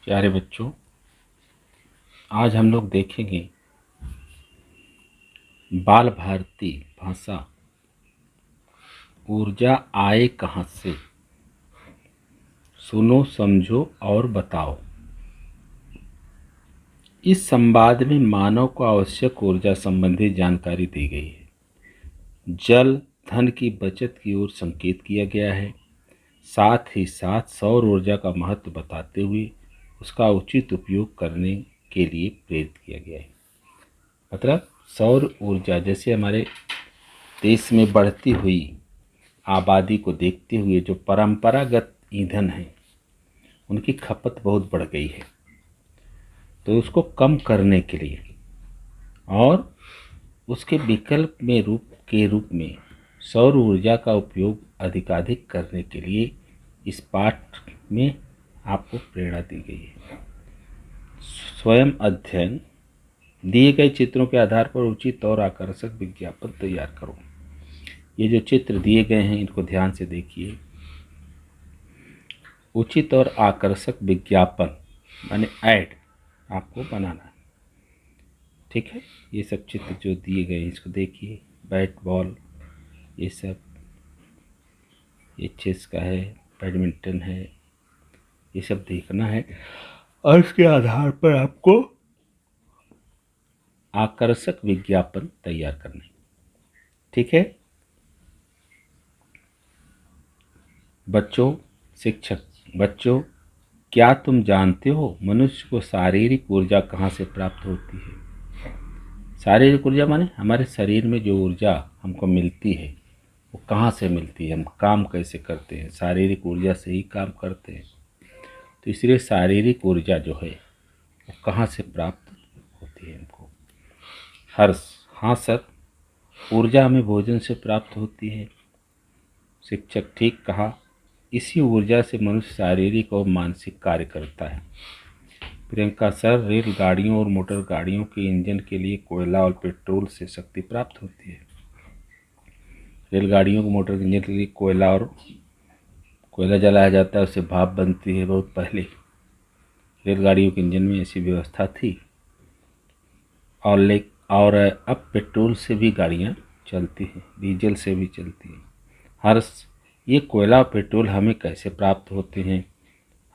प्यारे बच्चों, आज हम लोग देखेंगे बाल भारती भाषा ऊर्जा आए कहाँ से। सुनो, समझो और बताओ। इस संवाद में मानव को आवश्यक ऊर्जा संबंधी जानकारी दी गई है। जल धन की बचत की ओर संकेत किया गया है। साथ ही साथ सौर ऊर्जा का महत्व बताते हुए उसका उचित उपयोग करने के लिए प्रेरित किया गया है। मतलब सौर ऊर्जा जैसे हमारे देश में बढ़ती हुई आबादी को देखते हुए जो परंपरागत ईंधन है उनकी खपत बहुत बढ़ गई है, तो उसको कम करने के लिए और उसके विकल्प में रूप में सौर ऊर्जा का उपयोग अधिकाधिक करने के लिए इस पाठ में आपको प्रेरणा दी गई है। स्वयं अध्ययन, दिए गए चित्रों के आधार पर उचित और आकर्षक विज्ञापन तैयार करो। ये जो चित्र दिए गए हैं इनको ध्यान से देखिए। उचित और आकर्षक विज्ञापन माने ऐड आपको बनाना है, ठीक है। ये सब चित्र जो दिए गए हैं इसको देखिए। बैट बॉल, ये सब, ये चेस का है, बैडमिंटन है, ये सब देखना है और इसके आधार पर आपको आकर्षक विज्ञापन तैयार करना है, ठीक है। बच्चों, क्या तुम जानते हो मनुष्य को शारीरिक ऊर्जा कहाँ से प्राप्त होती है? शारीरिक ऊर्जा माने हमारे शरीर में जो ऊर्जा हमको मिलती है वो कहाँ से मिलती है, हम काम कैसे करते हैं, शारीरिक ऊर्जा से ही काम करते हैं। तो इसलिए शारीरिक ऊर्जा जो है वो कहाँ से प्राप्त होती है हमको? हर्ष, हाँ सर, ऊर्जा हमें भोजन से प्राप्त होती है। शिक्षक, ठीक कहा। इसी ऊर्जा से मनुष्य शारीरिक और मानसिक कार्य करता है। प्रियंका, सर, रेलगाड़ियों और मोटर गाड़ियों के इंजन के लिए कोयला और पेट्रोल से शक्ति प्राप्त होती है। रेलगाड़ियों को मोटर इंजन के लिए कोयला जलाया जाता है, उससे भाप बनती है। बहुत पहले रेलगाड़ियों के इंजन में ऐसी व्यवस्था थी और अब पेट्रोल से भी गाड़ियाँ चलती हैं, डीजल से भी चलती हैं। हर्ष, ये कोयला और पेट्रोल हमें कैसे प्राप्त होते हैं?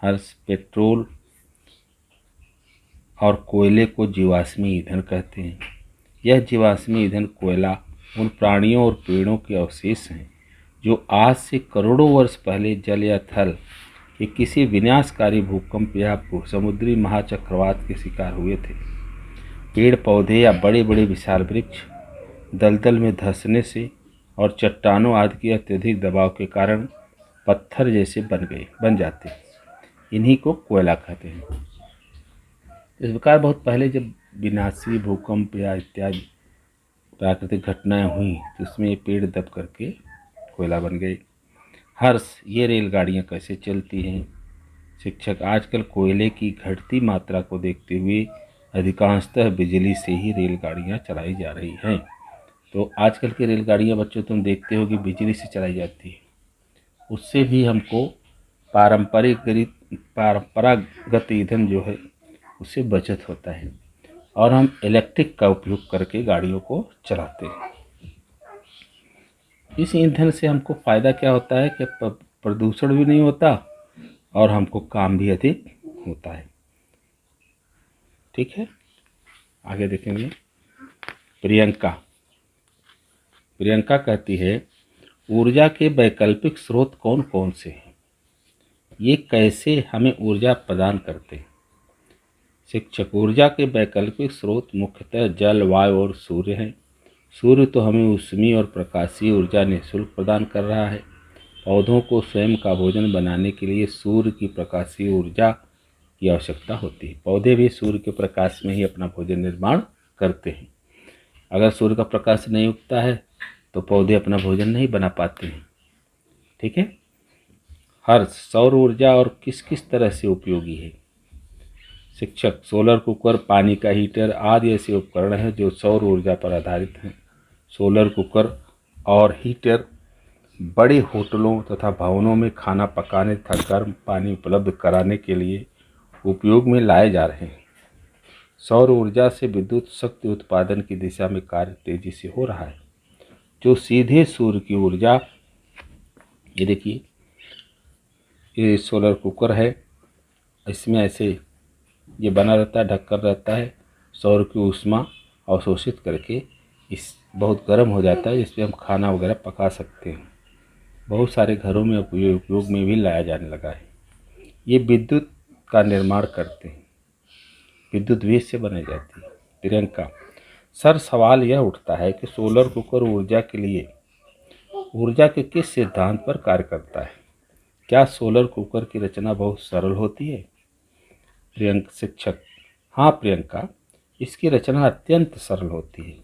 हर्ष, पेट्रोल और कोयले को जीवाश्मी ईंधन कहते हैं। यह जीवाश्मी ईंधन कोयला उन प्राणियों और पेड़ों के अवशेष हैं जो आज से करोड़ों वर्ष पहले जल या थल के किसी विनाशकारी भूकंप या समुद्री महाचक्रवात के शिकार हुए थे। पेड़ पौधे या बड़े बड़े विशाल वृक्ष दलदल में धंसने से और चट्टानों आदि के अत्यधिक दबाव के कारण पत्थर जैसे बन जाते हैं। इन्हीं को कोयला कहते हैं। इस प्रकार बहुत पहले जब विनाशी भूकंप या इत्यादि प्राकृतिक घटनाएं हुई तो उसमें ये पेड़ दब करके कोयला बन गए। हर्ष, ये रेलगाड़ियाँ कैसे चलती हैं? शिक्षक, आजकल कोयले की घटती मात्रा को देखते हुए अधिकांशतः बिजली से ही रेलगाड़ियाँ चलाई जा रही हैं। तो आजकल की रेलगाड़ियाँ बच्चों तुम देखते हो कि बिजली से चलाई जाती है। उससे भी हमको परंपरागत ईंधन जो है उससे बचत होता है और हम इलेक्ट्रिक का उपयोग करके गाड़ियों को चलाते हैं। इस ईंधन से हमको फ़ायदा क्या होता है कि प्रदूषण भी नहीं होता और हमको काम भी अधिक होता है, ठीक है। आगे देखेंगे। प्रियंका कहती है, ऊर्जा के वैकल्पिक स्रोत कौन कौन से हैं? ये कैसे हमें ऊर्जा प्रदान करते हैं? शिक्षक, ऊर्जा के वैकल्पिक स्रोत मुख्यतः जल, वायु और सूर्य हैं। सूर्य तो हमें ऊष्मीय और प्रकाशीय ऊर्जा निःशुल्क प्रदान कर रहा है। पौधों को स्वयं का भोजन बनाने के लिए सूर्य की प्रकाशीय ऊर्जा की आवश्यकता होती है। पौधे भी सूर्य के प्रकाश में ही अपना भोजन निर्माण करते हैं। अगर सूर्य का प्रकाश नहीं उगता है तो पौधे अपना भोजन नहीं बना पाते हैं, ठीक है। हर सौर ऊर्जा और किस किस तरह से उपयोगी है? शिक्षक, सोलर कुकर, पानी का हीटर आदि ऐसे उपकरण हैं जो सौर ऊर्जा पर आधारित हैं। सोलर कुकर और हीटर बड़े होटलों तथा भवनों में खाना पकाने तथा गर्म पानी उपलब्ध कराने के लिए उपयोग में लाए जा रहे हैं। सौर ऊर्जा से विद्युत शक्ति उत्पादन की दिशा में कार्य तेजी से हो रहा है। जो सीधे सूर्य की ऊर्जा, ये देखिए, ये सोलर कुकर है, इसमें ऐसे ये बना रहता है, ढक्कन रहता है, सौर की ऊष्मा अवशोषित करके इस बहुत गर्म हो जाता है, जिसमें हम खाना वगैरह पका सकते हैं। बहुत सारे घरों में उपयोग में भी लाया जाने लगा है। ये विद्युत का निर्माण करते हैं, विद्युत भी इससे बनाई जाती है। प्रियंका, सर सवाल यह उठता है कि सोलर कुकर ऊर्जा के लिए ऊर्जा के किस सिद्धांत पर कार्य करता है? क्या सोलर कुकर की रचना बहुत सरल होती है? प्रियंका शिक्षक, हाँ प्रियंका, इसकी रचना अत्यंत सरल होती है।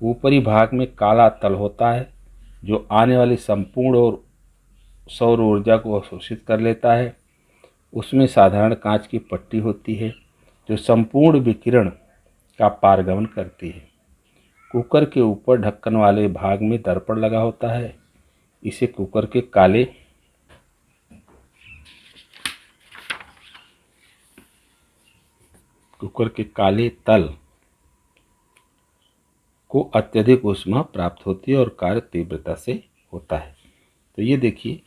ऊपरी भाग में काला तल होता है जो आने वाली संपूर्ण और सौर ऊर्जा को अवशोषित कर लेता है। उसमें साधारण कांच की पट्टी होती है जो संपूर्ण विकिरण का पारगमन करती है। कुकर के ऊपर ढक्कन वाले भाग में दर्पण लगा होता है। इसे कुकर के काले तल को अत्यधिक ऊष्मा प्राप्त होती है और कार्य तीव्रता से होता है। तो ये देखिए,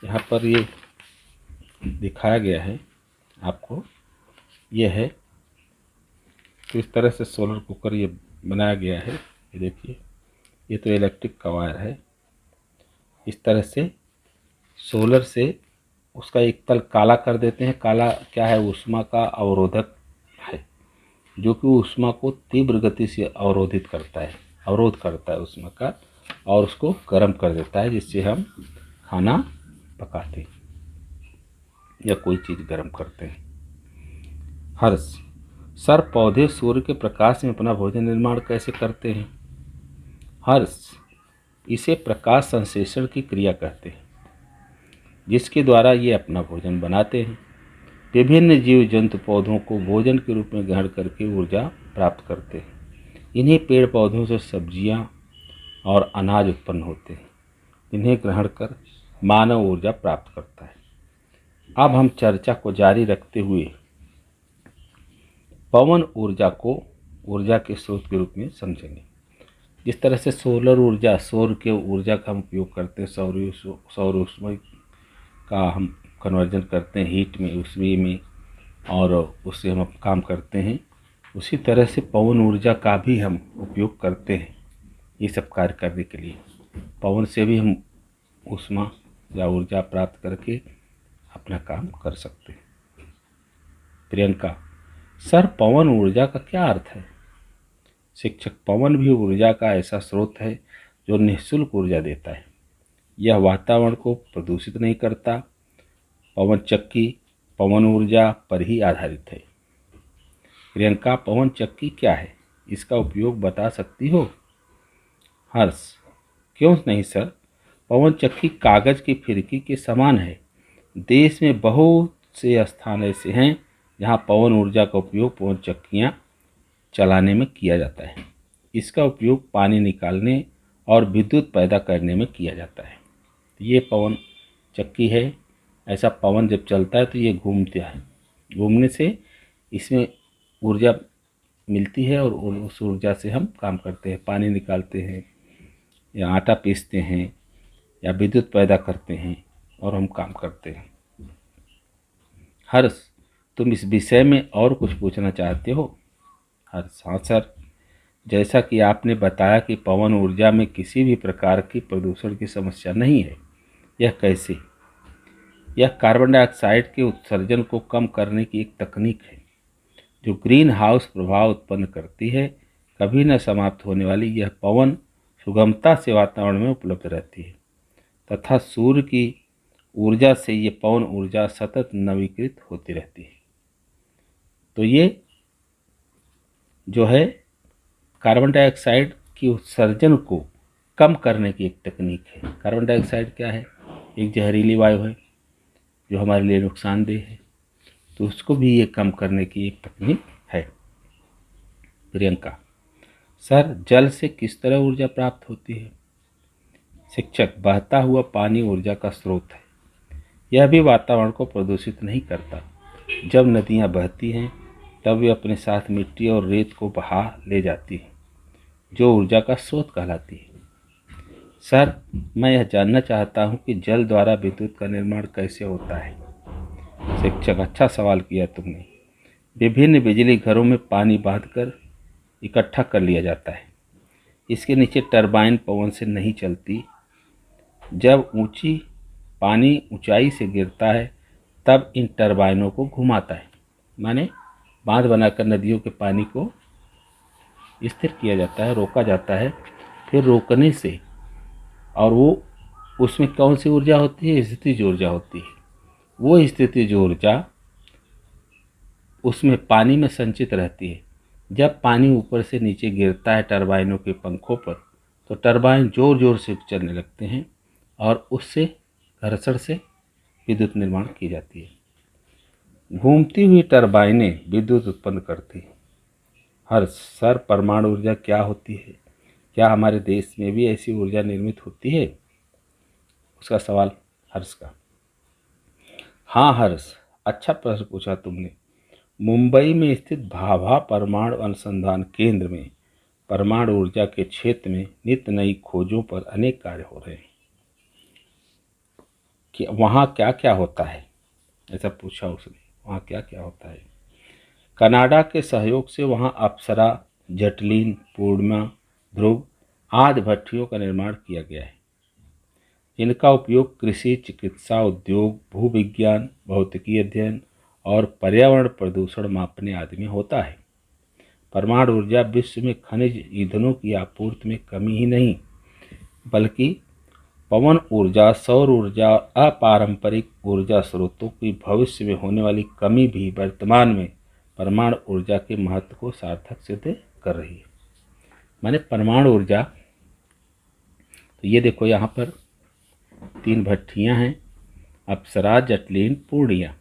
यहाँ पर ये दिखाया गया है आपको, ये है किस तरह से सोलर कुकर ये बनाया गया है। ये देखिए, ये तो इलेक्ट्रिक का वायर है। इस तरह से सोलर से उसका एक तल काला कर देते हैं। काला क्या है? ऊष्मा का अवरोधक है, जो कि ऊष्मा को तीव्र गति से अवरोध करता है ऊष्मा का, और उसको गर्म कर देता है, जिससे हम खाना पकाते हैं या कोई चीज़ गर्म करते हैं। हर्ष, सर पौधे सूर्य के प्रकाश में अपना भोजन निर्माण कैसे करते हैं? हर्ष, इसे प्रकाश संश्लेषण की क्रिया कहते हैं, जिसके द्वारा ये अपना भोजन बनाते हैं। विभिन्न जीव जंतु पौधों को भोजन के रूप में ग्रहण करके ऊर्जा प्राप्त करते हैं। इन्हीं पेड़ पौधों से सब्जियां और अनाज उत्पन्न होते हैं। इन्हें ग्रहण कर मानव ऊर्जा प्राप्त करता है। अब हम चर्चा को जारी रखते हुए पवन ऊर्जा को ऊर्जा के स्रोत के रूप में समझेंगे। जिस तरह से सोलर ऊर्जा, सौर के ऊर्जा का हम उपयोग करते हैं, सौर ऊष्मा का हम कन्वर्जन करते हैं हीट में, ऊष्मीय में, और उससे हम काम करते हैं, उसी तरह से पवन ऊर्जा का भी हम उपयोग करते हैं ये सब कार्य करने के लिए। पवन से भी हम ऊष्मा या ऊर्जा प्राप्त करके अपना काम कर सकते हैं। प्रियंका, सर पवन ऊर्जा का क्या अर्थ है? शिक्षक, पवन भी ऊर्जा का ऐसा स्रोत है जो निःशुल्क ऊर्जा देता है। यह वातावरण को प्रदूषित नहीं करता। पवन चक्की पवन ऊर्जा पर ही आधारित है। प्रियंका, पवन चक्की क्या है? इसका उपयोग बता सकती हो? हर्ष, क्यों नहीं सर, पवन चक्की कागज की फिरकी के समान है। देश में बहुत से स्थान ऐसे हैं जहां पवन ऊर्जा का उपयोग पवन चक्कियां चलाने में किया जाता है। इसका उपयोग पानी निकालने और विद्युत पैदा करने में किया जाता है। ये पवन चक्की है। ऐसा पवन जब चलता है तो ये घूमता है, घूमने से इसमें ऊर्जा मिलती है और उस ऊर्जा से हम काम करते हैं, पानी निकालते हैं या आटा पीसते हैं या विद्युत पैदा करते हैं और हम काम करते हैं। हर्ष, तुम इस विषय में और कुछ पूछना चाहते हो? हर्ष, हाँ सर, जैसा कि आपने बताया कि पवन ऊर्जा में किसी भी प्रकार की प्रदूषण की समस्या नहीं है। यह कैसे? यह कार्बन डाइऑक्साइड के उत्सर्जन को कम करने की एक तकनीक है जो ग्रीन हाउस प्रभाव उत्पन्न करती है। कभी न समाप्त होने वाली यह पवन सुगमता से वातावरण में उपलब्ध रहती है तथा सूर्य की ऊर्जा से ये पवन ऊर्जा सतत नवीकृत होती रहती है। तो ये जो है कार्बन डाइऑक्साइड की उत्सर्जन को कम करने की एक तकनीक है। कार्बन डाइऑक्साइड क्या है? एक जहरीली वायु है जो हमारे लिए नुकसानदेह है, तो उसको भी ये कम करने की एक तकनीक है। प्रियंका, सर जल से किस तरह ऊर्जा प्राप्त होती है? शिक्षक, बहता हुआ पानी ऊर्जा का स्रोत है। यह भी वातावरण को प्रदूषित नहीं करता जब नदियाँ बहती हैं तब वे अपने साथ मिट्टी और रेत को बहा ले जाती हैं, जो ऊर्जा का स्रोत कहलाती है। सर, मैं यह जानना चाहता हूँ कि जल द्वारा विद्युत का निर्माण कैसे होता है। शिक्षक, अच्छा सवाल किया तुमने। विभिन्न बिजली घरों में पानी बांधकर इकट्ठा कर लिया जाता है। इसके नीचे टरबाइन पवन से नहीं चलती। जब पानी ऊंचाई से गिरता है तब इन टरबाइनों को घुमाता है, माने बांध बनाकर नदियों के पानी को स्थिर किया जाता है, रोका जाता है। फिर रोकने से और वो उसमें कौन सी ऊर्जा होती है? स्थितिज ऊर्जा होती है। वो स्थितिज ऊर्जा उसमें पानी में संचित रहती है। जब पानी ऊपर से नीचे गिरता है टरबाइनों के पंखों पर, तो टरबाइन जोर जोर से चलने लगते हैं और उससे घर्षण से विद्युत निर्माण की जाती है। घूमती हुई टरबाइनें विद्युत उत्पन्न करती हैं। हर सर, परमाणु ऊर्जा क्या होती है? क्या हमारे देश में भी ऐसी ऊर्जा निर्मित होती है? उसका सवाल हर्ष का। हाँ हर्ष, अच्छा प्रश्न पूछा तुमने। मुंबई में स्थित भाभा परमाणु अनुसंधान केंद्र में परमाणु ऊर्जा के क्षेत्र में नित्य नई खोजों पर अनेक कार्य हो रहे हैं। कि वहाँ क्या क्या होता है, ऐसा पूछा उसने। वहाँ क्या क्या होता है? कनाडा के सहयोग से वहाँ अप्सरा, जटलिन, पूर्णिमा, ध्रुव आदि भट्टियों का निर्माण किया गया है। इनका उपयोग कृषि, चिकित्सा, उद्योग, भूविज्ञान, भौतिकी अध्ययन और पर्यावरण प्रदूषण मापने आदि में होता है। परमाणु ऊर्जा विश्व में खनिज ईंधनों की आपूर्ति में कमी ही नहीं, बल्कि पवन ऊर्जा, सौर ऊर्जा और अपारंपरिक ऊर्जा स्रोतों की भविष्य में होने वाली कमी भी वर्तमान में परमाणु ऊर्जा के महत्व को सार्थक सिद्ध कर रही है। माने परमाणु ऊर्जा, तो ये देखो यहाँ पर 3 भट्टियाँ हैं, अप्सरा, जटलिन, पूर्णिया।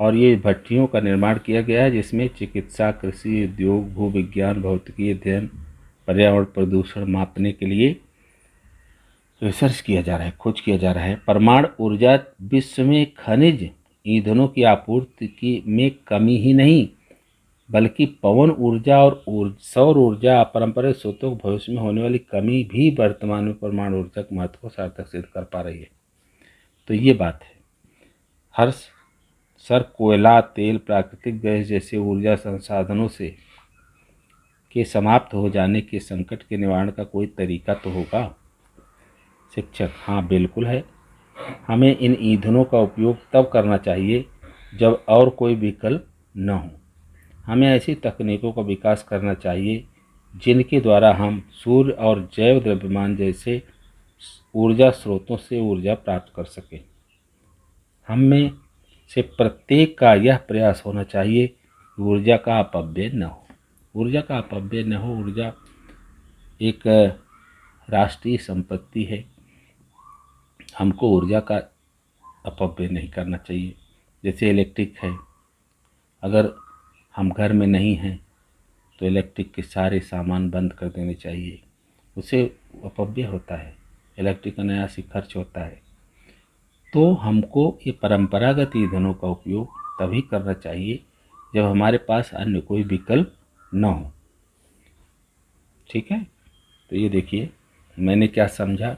और ये भट्टियों का निर्माण किया गया है जिसमें चिकित्सा, कृषि, उद्योग, भूविज्ञान, भौतिकी अध्ययन, पर्यावरण प्रदूषण मापने के लिए रिसर्च किया जा रहा है, खोज किया जा रहा है। परमाणु ऊर्जा विश्व में खनिज ईंधनों की आपूर्ति की में कमी ही नहीं, बल्कि पवन ऊर्जा और सौर ऊर्जा अपारंपरिक स्रोतों को भविष्य में होने वाली कमी भी वर्तमान में परमाणु ऊर्जा के महत्व को सार्थक सिद्ध कर पा रही है। तो ये बात है। हर्ष सर, कोयला, तेल, प्राकृतिक गैस जैसे ऊर्जा संसाधनों से के समाप्त हो जाने के संकट के निवारण का कोई तरीका तो होगा। शिक्षक, हाँ बिल्कुल है। हमें इन ईंधनों का उपयोग तब करना चाहिए जब और कोई विकल्प न हो। हमें ऐसी तकनीकों का विकास करना चाहिए जिनके द्वारा हम सूर्य और जैव द्रव्यमान जैसे ऊर्जा स्रोतों से ऊर्जा प्राप्त कर सकें। हम में से प्रत्येक का यह प्रयास होना चाहिए कि ऊर्जा का अपव्यय न हो। ऊर्जा का अपव्यय न हो। ऊर्जा एक राष्ट्रीय संपत्ति है। हमको ऊर्जा का अपव्यय नहीं करना चाहिए। जैसे इलेक्ट्रिक है, अगर हम घर में नहीं हैं तो इलेक्ट्रिक के सारे सामान बंद कर देने चाहिए, उससे अपव्यय होता है, इलेक्ट्रिक का नया सी खर्च होता है। तो हमको ये परंपरागत ईंधनों का उपयोग तभी करना चाहिए जब हमारे पास अन्य कोई विकल्प न हो। ठीक है, तो ये देखिए मैंने क्या समझा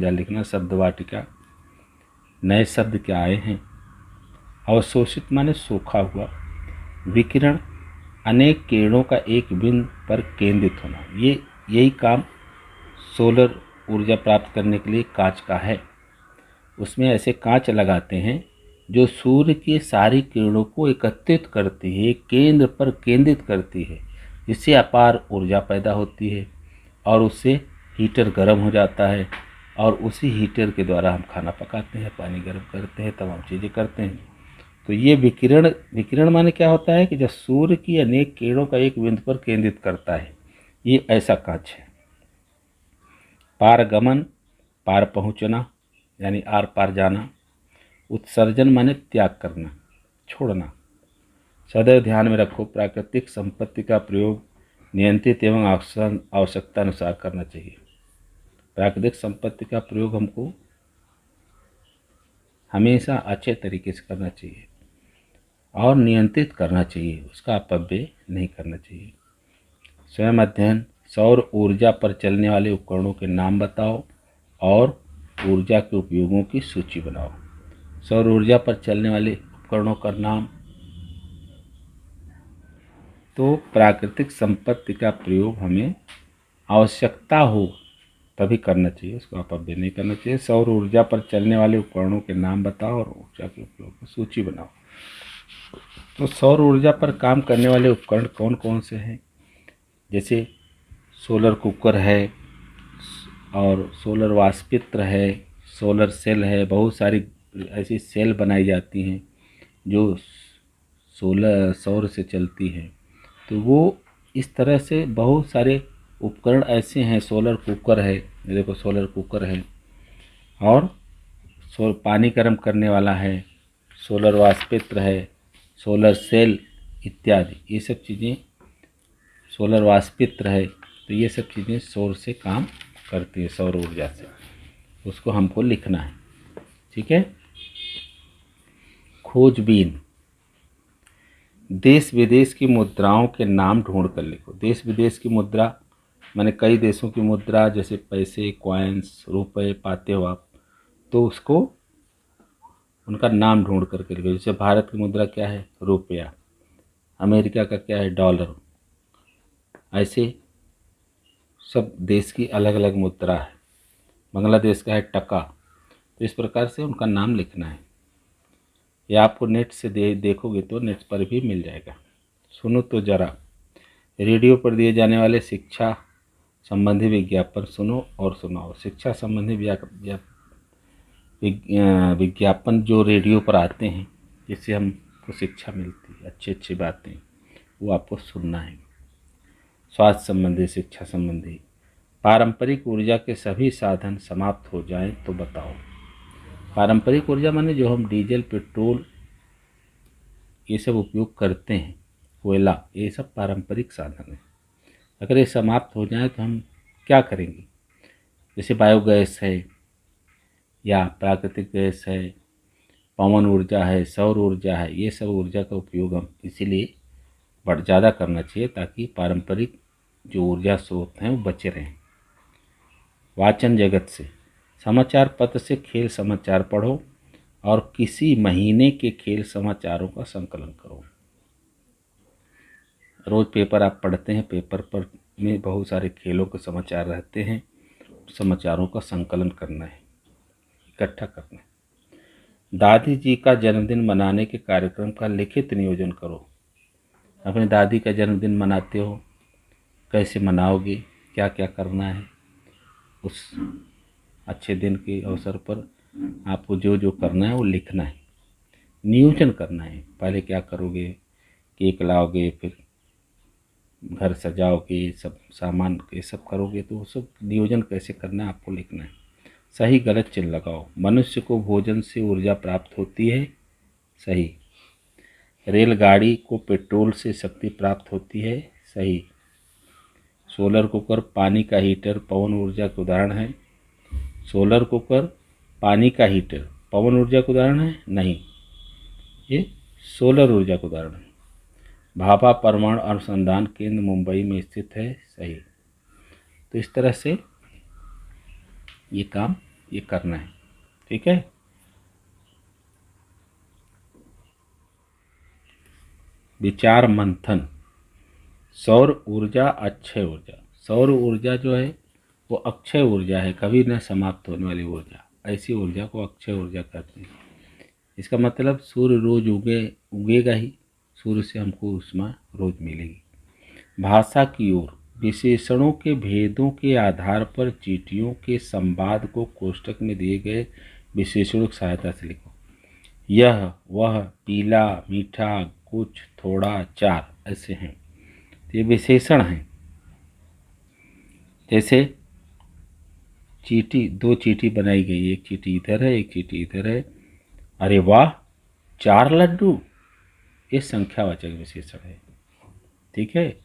लिखना। शब्द वाटिका, नए शब्द क्या आए हैं। अवशोषित माने सोखा हुआ, विकिरण अनेक किरणों का एक बिंदु पर केंद्रित होना। यही काम सोलर ऊर्जा प्राप्त करने के लिए कांच का है। उसमें ऐसे कांच लगाते हैं जो सूर्य की सारी किरणों को एकत्रित करती है, केंद्र पर केंद्रित करती है, जिससे अपार ऊर्जा पैदा होती है और उससे हीटर गर्म हो जाता है और उसी हीटर के द्वारा हम खाना पकाते हैं, पानी गर्म करते हैं, तमाम चीज़ें करते हैं। तो ये विकिरण माने क्या होता है कि जब सूर्य की अनेक किरणों का एक बिंदु पर केंद्रित करता है, ये ऐसा कांच है। पारगमन, पार पहुंचना यानी आर पार जाना। उत्सर्जन माने त्याग करना, छोड़ना। सदैव ध्यान में रखो, प्राकृतिक संपत्ति का प्रयोग नियंत्रित एवं आवश्यकता अनुसार करना चाहिए। प्राकृतिक संपत्ति का प्रयोग हमको हमेशा अच्छे तरीके से करना चाहिए और नियंत्रित करना चाहिए, उसका अपव्यय नहीं करना चाहिए। स्वयं अध्ययन, सौर ऊर्जा पर चलने वाले उपकरणों के नाम बताओ और ऊर्जा के उपयोगों की सूची बनाओ। सौर ऊर्जा पर चलने वाले उपकरणों का नाम, तो प्राकृतिक संपत्ति का प्रयोग हमें आवश्यकता हो तभी करना चाहिए, उसको अपव्यय नहीं करना चाहिए। सौर ऊर्जा पर चलने वाले उपकरणों के नाम बताओ और ऊर्जा के उपयोग की सूची बनाओ। तो सौर ऊर्जा पर काम करने वाले उपकरण कौन कौन से हैं? जैसे सोलर कुकर है और सोलर वाष्पित्र है, सोलर सेल है। बहुत सारी ऐसी सेल बनाई जाती हैं जो सौर से चलती हैं। तो वो इस तरह से बहुत सारे उपकरण ऐसे हैं। सोलर कुकर है, देखो सोलर कुकर है, और पानी गर्म करने वाला है, सोलर वाष्पित्र है, सोलर सेल इत्यादि, ये सब चीज़ें, सोलर वाष्पित्र है। तो ये सब चीज़ें सौर से काम करती है, सौर ऊर्जा से। उसको हमको लिखना है, ठीक है। खोजबीन, देश विदेश की मुद्राओं के नाम ढूंढ कर लिखो। देश विदेश की मुद्रा माने कई देशों की मुद्रा, जैसे पैसे, कॉइन्स, रुपए पाते हो आप, तो उसको उनका नाम ढूंढ करके लिखो। जैसे भारत की मुद्रा क्या है? रुपया। अमेरिका का क्या है? डॉलर। ऐसे सब देश की अलग अलग मुद्रा है। बांग्लादेश का है टका। तो इस प्रकार से उनका नाम लिखना है। या आपको नेट से देखोगे तो नेट पर भी मिल जाएगा। सुनो तो जरा, रेडियो पर दिए जाने वाले शिक्षा संबंधी विज्ञापन सुनो और सुनाओ। शिक्षा संबंधी विज्ञापन जो रेडियो पर आते हैं, जिससे हमको शिक्षा मिलती है, अच्छी अच्छी बातें, वो आपको सुनना है। स्वास्थ्य संबंधी, शिक्षा संबंधी। पारंपरिक ऊर्जा के सभी साधन समाप्त हो जाएं तो बताओ। पारंपरिक ऊर्जा माने जो हम डीजल, पेट्रोल ये सब उपयोग करते हैं, कोयला, ये सब पारंपरिक साधन है। अगर ये समाप्त हो जाए तो हम क्या करेंगे? जैसे बायोगैस है या प्राकृतिक गैस है, पवन ऊर्जा है, सौर ऊर्जा है, ये सब ऊर्जा का उपयोग हम इसीलिए ज़्यादा करना चाहिए ताकि पारंपरिक जो ऊर्जा स्रोत हैं वो बचे रहें। वाचन जगत से, समाचार पत्र से खेल समाचार पढ़ो और किसी महीने के खेल समाचारों का संकलन करो। रोज़ पेपर आप पढ़ते हैं, पेपर पर में बहुत सारे खेलों के समाचार रहते हैं, समाचारों का संकलन करना है, इकट्ठा करना है। दादी जी का जन्मदिन मनाने के कार्यक्रम का लिखित नियोजन करो। अपनी दादी का जन्मदिन मनाते हो, कैसे मनाओगे, क्या क्या करना है, उस अच्छे दिन के अवसर पर आपको जो जो करना है वो लिखना है, नियोजन करना है। पहले क्या करोगे? केक लाओगे, फिर घर सजाओगे, सब सामान ये सब करोगे, तो वो सब नियोजन कैसे करना है आपको लिखना है। सही गलत चिन्ह लगाओ। मनुष्य को भोजन से ऊर्जा प्राप्त होती है, सही। रेलगाड़ी को पेट्रोल से शक्ति प्राप्त होती है, सही। सोलर कुकर पानी का हीटर पवन ऊर्जा के उदाहरण है। सोलर कुकर पानी का हीटर पवन ऊर्जा का उदाहरण है, नहीं, ये सोलर ऊर्जा का उदाहरण है। भाभा परमाणु अनुसंधान केंद्र मुंबई में स्थित है, सही। तो इस तरह से ये काम ये करना है, ठीक है। विचार मंथन। सौर ऊर्जा अक्षय ऊर्जा। सौर ऊर्जा जो है वो अक्षय ऊर्जा है, कभी न समाप्त होने वाली ऊर्जा। ऐसी ऊर्जा को अक्षय ऊर्जा कहते हैं। इसका मतलब सूर्य रोज उगेगा ही, सूर्य से हमको ऊष्मा रोज मिलेगी। भाषा की ओर, विशेषणों के भेदों के आधार पर चींटियों के संवाद को कोष्ठक में दिए गए विशेषणों की सहायता से लिखो। यह, वह, पीला, मीठा, कुछ, थोड़ा, चार, ऐसे हैं। ये विशेषण हैं। जैसे चींटी, दो चींटी बनाई गई, एक चींटी इधर है, एक चींटी इधर है। अरे वाह, 4 लड्डू, ये संख्यावाचक विशेषण है, ठीक है।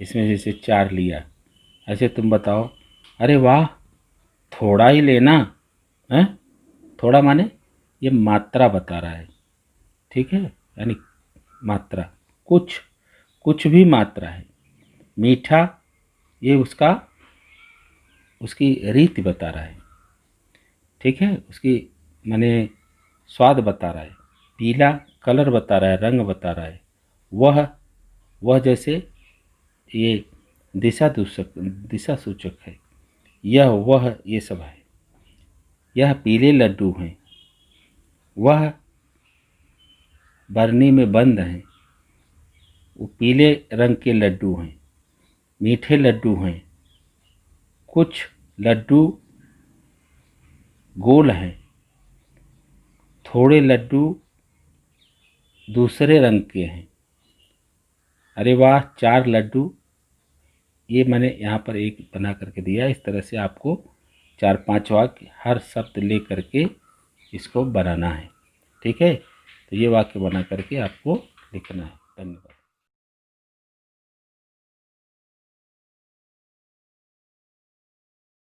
इसमें जैसे 4 लिया, ऐसे तुम बताओ, अरे वाह, थोड़ा ही लेना है। थोड़ा माने ये मात्रा बता रहा है, ठीक है, यानी मात्रा। कुछ, कुछ भी मात्रा है। मीठा, ये उसकी रीति बता रहा है, ठीक है, उसकी माने स्वाद बता रहा है। पीला कलर बता रहा है, रंग बता रहा है। वह जैसे ये दिशा सूचक है। यह वह ये सब है। यह पीले लड्डू हैं, वह बरनी में बंद हैं, वो पीले रंग के लड्डू हैं, मीठे लड्डू हैं। कुछ लड्डू गोल हैं, थोड़े लड्डू दूसरे रंग के हैं। अरे वाह, 4 लड्डू। ये मैंने यहाँ पर एक बना करके दिया। इस तरह से आपको 4-5 वाक्य हर शब्द ले करके इसको बनाना है, ठीक है। तो ये वाक्य बना करके आपको लिखना है। धन्यवाद।